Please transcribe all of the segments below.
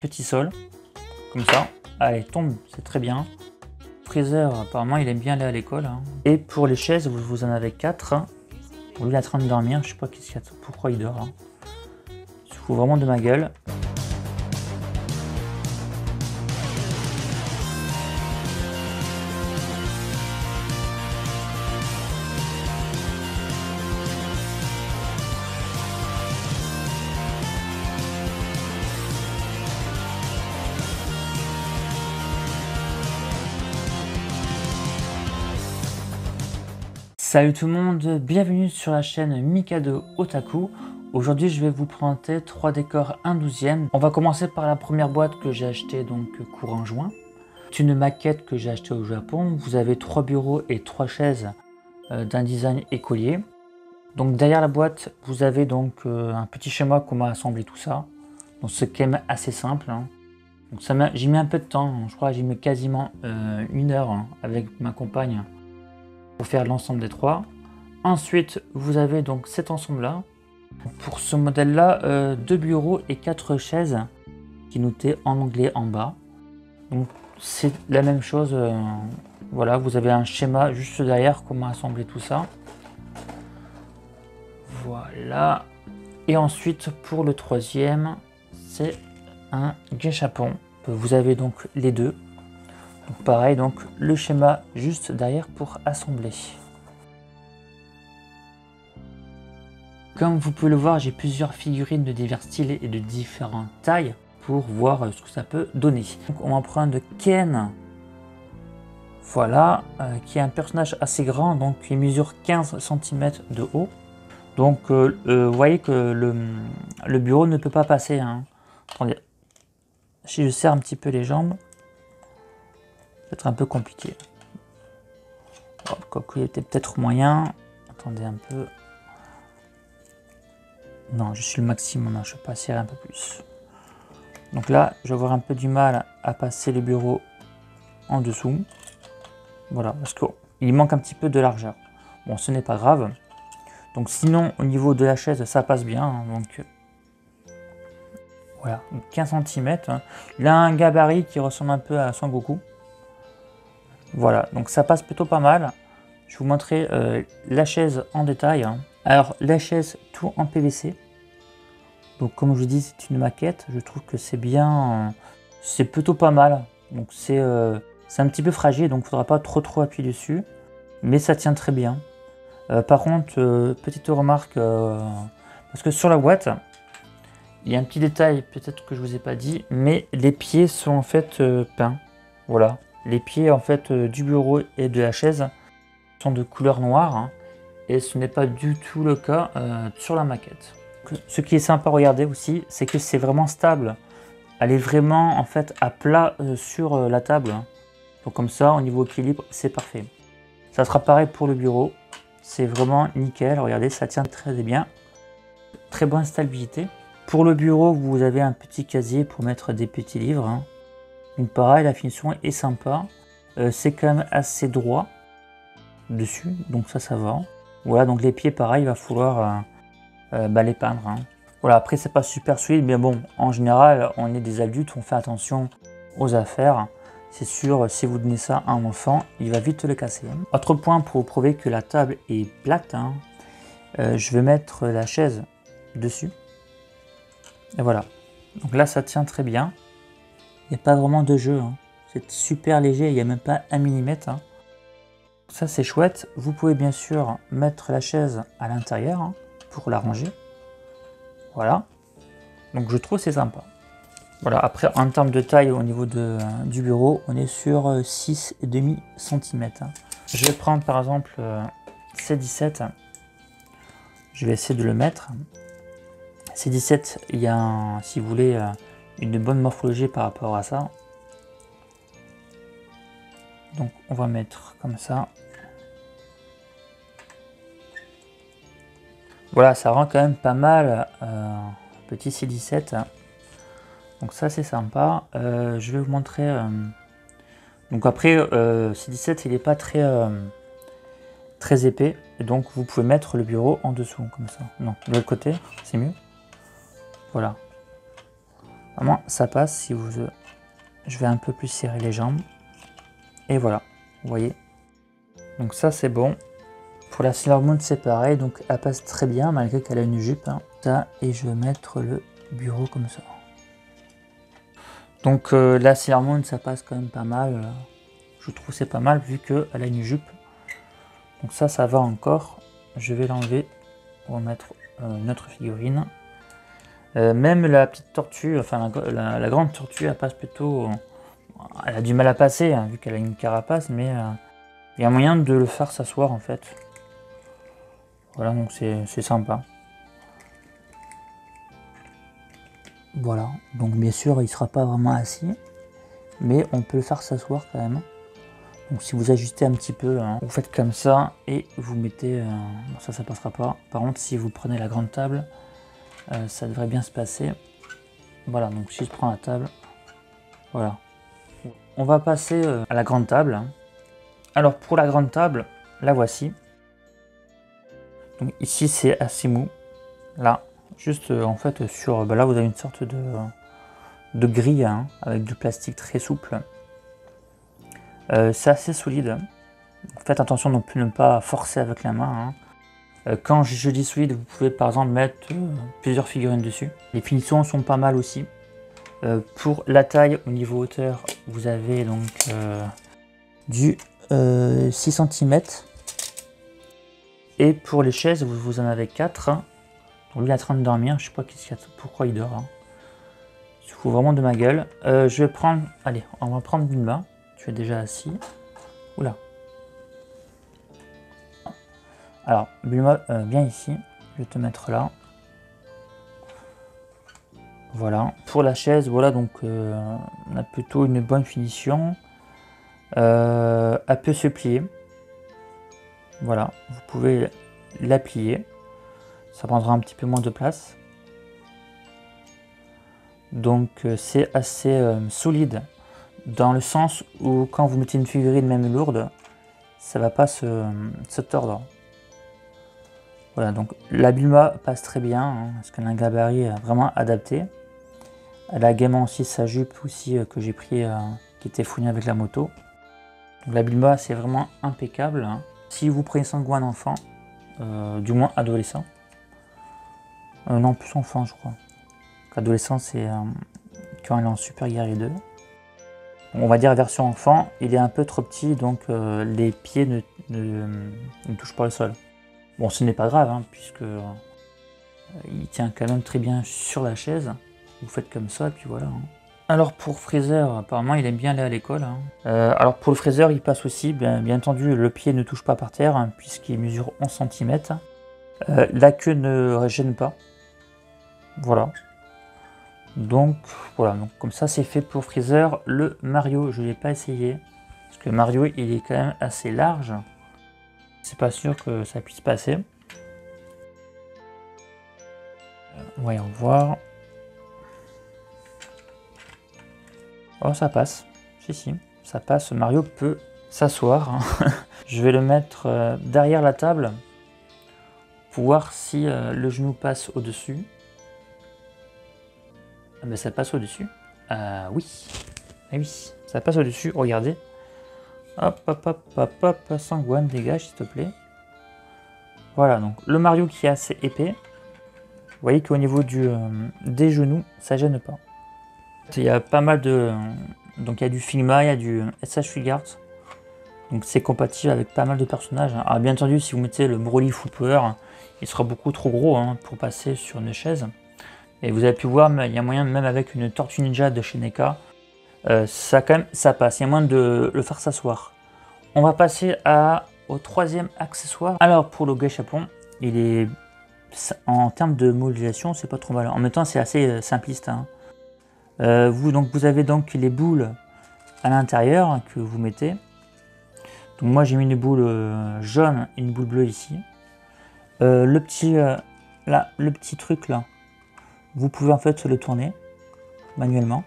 Petit sol, comme ça. Allez, tombe, c'est très bien. Freezer, apparemment, il aime bien aller à l'école. Hein. Et pour les chaises, vous en avez 4. Lui, il est en train de dormir. Je sais pas pourquoi il dort. Hein. Il se fout vraiment de ma gueule. Salut tout le monde, bienvenue sur la chaîne Mikado Otaku. Aujourd'hui je vais vous présenter 3 décors 1/12e. On va commencer par la première boîte que j'ai achetée donc courant juin. C'est une maquette que j'ai achetée au Japon. Vous avez 3 bureaux et 3 chaises d'un design écolier. Donc derrière la boîte vous avez donc un petit schéma comment assembler tout ça. Donc c'est quand même assez simple. Hein. Donc j'ai mis un peu de temps, hein. Je crois que j'ai mis quasiment 1 heure hein, avec ma compagne pour faire l'ensemble des 3. Ensuite, vous avez donc cet ensemble-là. Pour ce modèle-là, 2 bureaux et 4 chaises qui notaient en anglais en bas. Donc c'est la même chose. Voilà, vous avez un schéma juste derrière, comment assembler tout ça. Voilà. Et ensuite, pour le troisième, c'est un gâchapon. Vous avez donc les deux. Donc pareil, donc le schéma juste derrière pour assembler. Comme vous pouvez le voir, j'ai plusieurs figurines de divers styles et de différentes tailles pour voir ce que ça peut donner. Donc on va prendre Ken, voilà, qui est un personnage assez grand, donc il mesure 15 cm de haut. Donc vous voyez que le bureau ne peut pas passer. Hein. Attendez, si je serre un petit peu les jambes, peut-être un peu compliqué. Quoique il était peut-être moyen. Attendez un peu. Non, je suis le maximum, hein, je ne peux pas serrer un peu plus. Donc là, je vais avoir un peu du mal à passer le bureau en dessous. Voilà, parce qu'il manque un petit peu de largeur. Bon, ce n'est pas grave. Donc sinon, au niveau de la chaise, ça passe bien. Hein, donc voilà, 15 cm. Hein. Il a un gabarit qui ressemble un peu à Son Goku. Voilà, donc ça passe plutôt pas mal. Je vais vous montrer la chaise en détail. Hein. Alors, la chaise, tout en PVC. Donc, comme je vous dis, c'est une maquette. Je trouve que c'est bien. C'est plutôt pas mal. Donc, c'est un petit peu fragile. Donc, il ne faudra pas trop appuyer dessus. Mais ça tient très bien. Par contre, petite remarque. Parce que sur la boîte, il y a un petit détail, peut-être que je ne vous ai pas dit. Mais les pieds sont en fait peints. Voilà. Les pieds en fait du bureau et de la chaise sont de couleur noire. Hein. Et ce n'est pas du tout le cas sur la maquette. Ce qui est sympa à regarder aussi, c'est que c'est vraiment stable. Elle est vraiment en fait à plat sur la table. Donc comme ça, au niveau équilibre, c'est parfait. Ça sera pareil pour le bureau. C'est vraiment nickel. Regardez, ça tient très bien. Très bonne stabilité. Pour le bureau, vous avez un petit casier pour mettre des petits livres. Hein. Donc pareil, la finition est sympa. C'est quand même assez droit dessus, donc ça va. Voilà, donc les pieds, pareil, il va falloir les peindre. Hein. Voilà, après, c'est pas super solide, mais bon, en général, on est des adultes, on fait attention aux affaires. C'est sûr, si vous donnez ça à un enfant, il va vite le casser. Autre point pour vous prouver que la table est plate, hein, je vais mettre la chaise dessus. Et voilà. Donc là, ça tient très bien. Il n'y a pas vraiment de jeu. Hein. C'est super léger, il n'y a même pas 1 mm. Hein. Ça c'est chouette, vous pouvez bien sûr mettre la chaise à l'intérieur hein, pour la ranger. Voilà, donc je trouve c'est sympa. Voilà, après en termes de taille au niveau du bureau, on est sur 6,5 cm. Hein. Je vais prendre par exemple C17, je vais essayer de le mettre. C17, il y a, si vous voulez, une bonne morphologie par rapport à ça. Donc on va mettre comme ça. Voilà, ça rend quand même pas mal petit C17. Donc ça c'est sympa. Je vais vous montrer. Donc après C17 il n'est pas très épais. Et donc vous pouvez mettre le bureau en dessous comme ça. Non, de l'autre côté, c'est mieux. Voilà. Vraiment, ça passe si vous... Je vais un peu plus serrer les jambes. Et voilà, vous voyez. Donc ça, c'est bon. Pour la Sailor Moon, c'est pareil. Donc elle passe très bien, malgré qu'elle a une jupe. Hein. Ça, et je vais mettre le bureau comme ça. Donc la Sailor Moon, ça passe quand même pas mal. Je trouve c'est pas mal, vu qu'elle a une jupe. Donc ça va encore. Je vais l'enlever pour mettre notre figurine. Même la petite tortue, enfin la grande tortue, elle passe plutôt... elle a du mal à passer, hein, vu qu'elle a une carapace, mais il y a moyen de le faire s'asseoir en fait. Voilà, donc c'est sympa. Voilà, donc bien sûr, il ne sera pas vraiment assis, mais on peut le faire s'asseoir quand même. Donc si vous ajustez un petit peu, hein, vous faites comme ça, et vous mettez... ça passera pas. Par contre, si vous prenez la grande table, ça devrait bien se passer. Voilà, donc si je prends la table, voilà. On va passer à la grande table. Alors pour la grande table, la voici. Donc ici c'est assez mou. Là, juste en fait sur... là vous avez une sorte de grille, hein, avec du plastique très souple. C'est assez solide. Faites attention non plus de ne pas forcer avec la main. Hein. Quand je dis solide, vous pouvez par exemple mettre plusieurs figurines dessus. Les finitions sont pas mal aussi. Pour la taille au niveau hauteur, vous avez donc du 6 cm. Et pour les chaises, vous en avez 4. Donc lui il est en train de dormir, je sais pas pourquoi il dort. Hein. Il se fout vraiment de ma gueule. Je vais prendre, allez, on va prendre Bulma. Tu es déjà assis. Oula. Alors, Bulma, viens ici. Je vais te mettre là. Voilà. Pour la chaise, voilà, donc on a plutôt une bonne finition. Elle peut se plier. Voilà, vous pouvez la plier. Ça prendra un petit peu moins de place. Donc c'est assez solide. Dans le sens où quand vous mettez une figurine même lourde, ça va pas se tordre. Voilà, donc la Bulma passe très bien, hein, parce qu'elle a un gabarit vraiment adapté. Elle a également aussi sa jupe aussi que j'ai pris, qui était fournie avec la moto. Donc la Bulma c'est vraiment impeccable. Hein. Si vous prenez Sangohan enfant, du moins adolescent, non plus enfant je crois. Adolescent c'est quand elle est en Super Guerrier 2. On va dire version enfant, il est un peu trop petit, donc les pieds ne touchent pas le sol. Bon, ce n'est pas grave, hein, puisque il tient quand même très bien sur la chaise. Vous faites comme ça, et puis voilà. Hein. Alors pour Freezer, apparemment il aime bien aller à l'école. Hein. Alors pour le Freezer, il passe aussi, bien entendu, le pied ne touche pas par terre, hein, puisqu'il mesure 11 cm. La queue ne gêne pas. Voilà. Donc voilà, donc comme ça c'est fait pour Freezer. Le Mario, je ne l'ai pas essayé, parce que Mario il est quand même assez large. C'est pas sûr que ça puisse passer. Voyons voir. Oh, ça passe. Si, ça passe. Mario peut s'asseoir. Hein. Je vais le mettre derrière la table pour voir si le genou passe au-dessus. Ah ben, ça passe au-dessus. Oui. Ah oui, ça passe au-dessus. Regardez. Hop, hop, hop, hop, hop. Sangohan, dégage, s'il te plaît. Voilà, donc le Mario qui est assez épais. Vous voyez qu'au niveau des genoux, ça gêne pas. Il y a pas mal de... Donc il y a du Figma, il y a du SH Figuarts. Donc c'est compatible avec pas mal de personnages. Alors bien entendu, si vous mettez le Broly Full Power, il sera beaucoup trop gros hein, pour passer sur une chaise. Et vous avez pu voir, il y a moyen, même avec une Tortue Ninja de chez NECA, ça passe. Il y a moyen de le faire s'asseoir. On va passer au troisième accessoire. Alors pour le Gashapon, il est... En termes de modélisation, c'est pas trop mal. En même temps, c'est assez simpliste. Hein. Vous avez donc les boules à l'intérieur que vous mettez. Donc moi, j'ai mis une boule jaune et une boule bleue ici. Le petit truc là, vous pouvez en fait le tourner manuellement.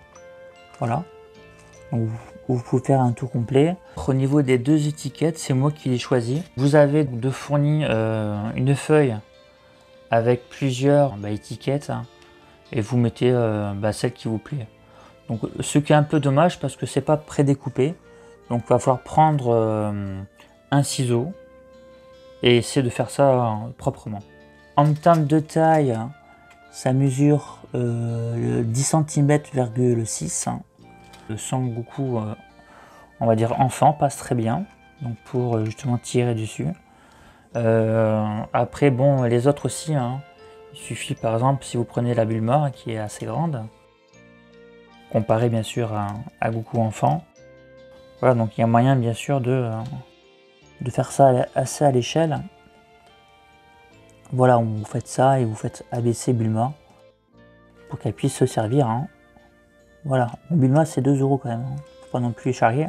Voilà. Donc, vous pouvez faire un tour complet. Au niveau des deux étiquettes, c'est moi qui les choisi. Vous avez de fourni une feuille avec plusieurs étiquettes. et vous mettez celle qui vous plaît. Donc ce qui est un peu dommage parce que c'est pas prédécoupé, donc il va falloir prendre un ciseau et essayer de faire ça proprement. En termes de taille, ça mesure 10 cm,6. Le Sangoku, on va dire enfant, passe très bien, donc pour justement tirer dessus. Après bon, les autres aussi, hein. Il suffit par exemple si vous prenez la Bulma qui est assez grande, comparé bien sûr à Goku enfant. Voilà, donc il y a moyen bien sûr de faire ça assez à l'échelle. Voilà, vous faites ça et vous faites abaisser Bulma pour qu'elle puisse se servir. Hein. Voilà, Bulma c'est 2 € quand même, hein. Faut pas non plus les charrier.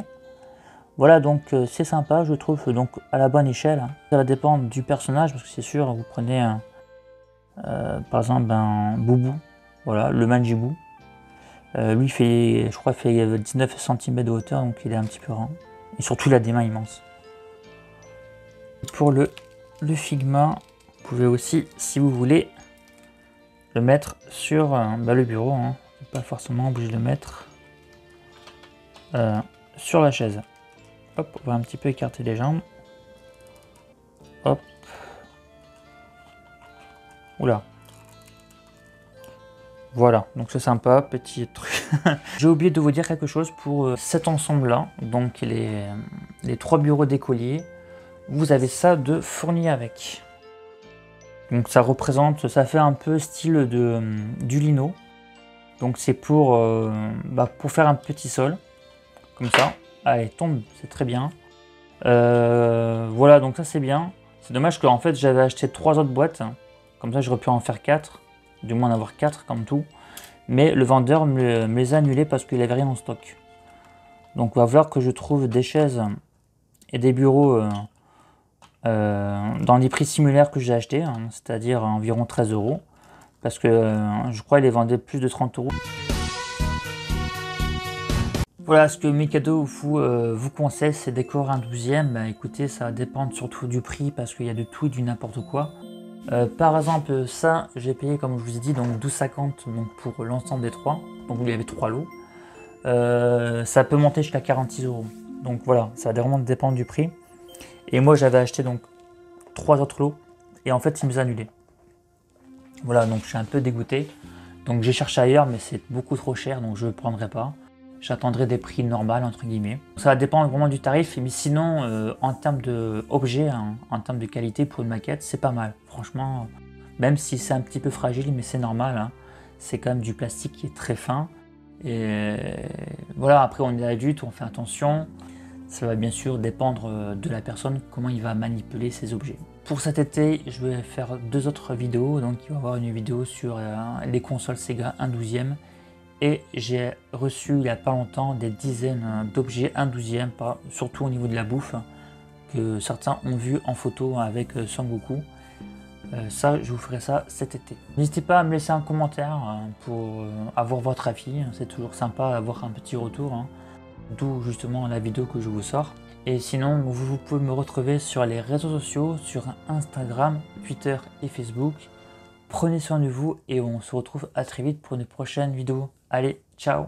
Voilà, donc c'est sympa, je trouve, donc à la bonne échelle. Ça va dépendre du personnage, parce que c'est sûr, vous prenez par exemple un Boubou, voilà, le Manjibou. Lui fait, je crois, fait 19 cm de hauteur, donc il est un petit peu rond. Et surtout, il a des mains immenses. Pour le Figma, vous pouvez aussi, si vous voulez, le mettre sur le bureau. Hein. Pas forcément obligé de le mettre sur la chaise. Hop, on va un petit peu écarter les jambes. Hop. Oula. Voilà, donc c'est sympa, petit truc. J'ai oublié de vous dire quelque chose pour cet ensemble-là. Donc les 3 bureaux d'écoliers, vous avez ça de fourni avec. Donc ça représente, ça fait un peu style du lino. Donc c'est pour faire un petit sol, comme ça. Allez, tombe, c'est très bien. Voilà, donc ça c'est bien. C'est dommage qu'en fait j'avais acheté 3 autres boîtes. Comme ça j'aurais pu en faire 4. Du moins en avoir 4 comme tout. Mais le vendeur me les a annulés parce qu'il n'avait rien en stock. Donc il va falloir que je trouve des chaises et des bureaux dans les prix similaires que j'ai acheté, hein, c'est-à-dire environ 13 €. Parce que je crois qu'il les vendait plus de 30 €. Voilà ce que Mikado vous conseille, c'est décorer un 12e. Bah, écoutez, ça va dépendre surtout du prix parce qu'il y a de tout et du n'importe quoi. Par exemple, ça, j'ai payé, comme je vous ai dit, donc 12,50 € pour l'ensemble des 3. Donc il y avait 3 lots. Ça peut monter jusqu'à 46 €. Donc voilà, ça va vraiment dépendre du prix. Et moi, j'avais acheté donc 3 autres lots. Et en fait, il me les a annulés. Voilà, donc je suis un peu dégoûté. Donc j'ai cherché ailleurs, mais c'est beaucoup trop cher, donc je ne le prendrai pas. J'attendrai des prix normaux, entre guillemets. Ça va dépendre vraiment du tarif, mais sinon, en termes d'objet, hein, en termes de qualité pour une maquette, c'est pas mal. Franchement, même si c'est un petit peu fragile, mais c'est normal. Hein. C'est quand même du plastique qui est très fin. Et voilà, après on est adulte, on fait attention. Ça va bien sûr dépendre de la personne, comment il va manipuler ses objets. Pour cet été, je vais faire 2 autres vidéos. Donc il va y avoir une vidéo sur les consoles Sega 1/12e. Et j'ai reçu il n'y a pas longtemps des dizaines d'objets 1/12e, surtout au niveau de la bouffe, que certains ont vu en photo avec Sangoku. Ça, je vous ferai ça cet été. N'hésitez pas à me laisser un commentaire pour avoir votre avis. C'est toujours sympa d'avoir un petit retour, hein. D'où justement la vidéo que je vous sors. Et sinon, vous pouvez me retrouver sur les réseaux sociaux, sur Instagram, Twitter et Facebook. Prenez soin de vous et on se retrouve à très vite pour une prochaine vidéo. Allez, ciao!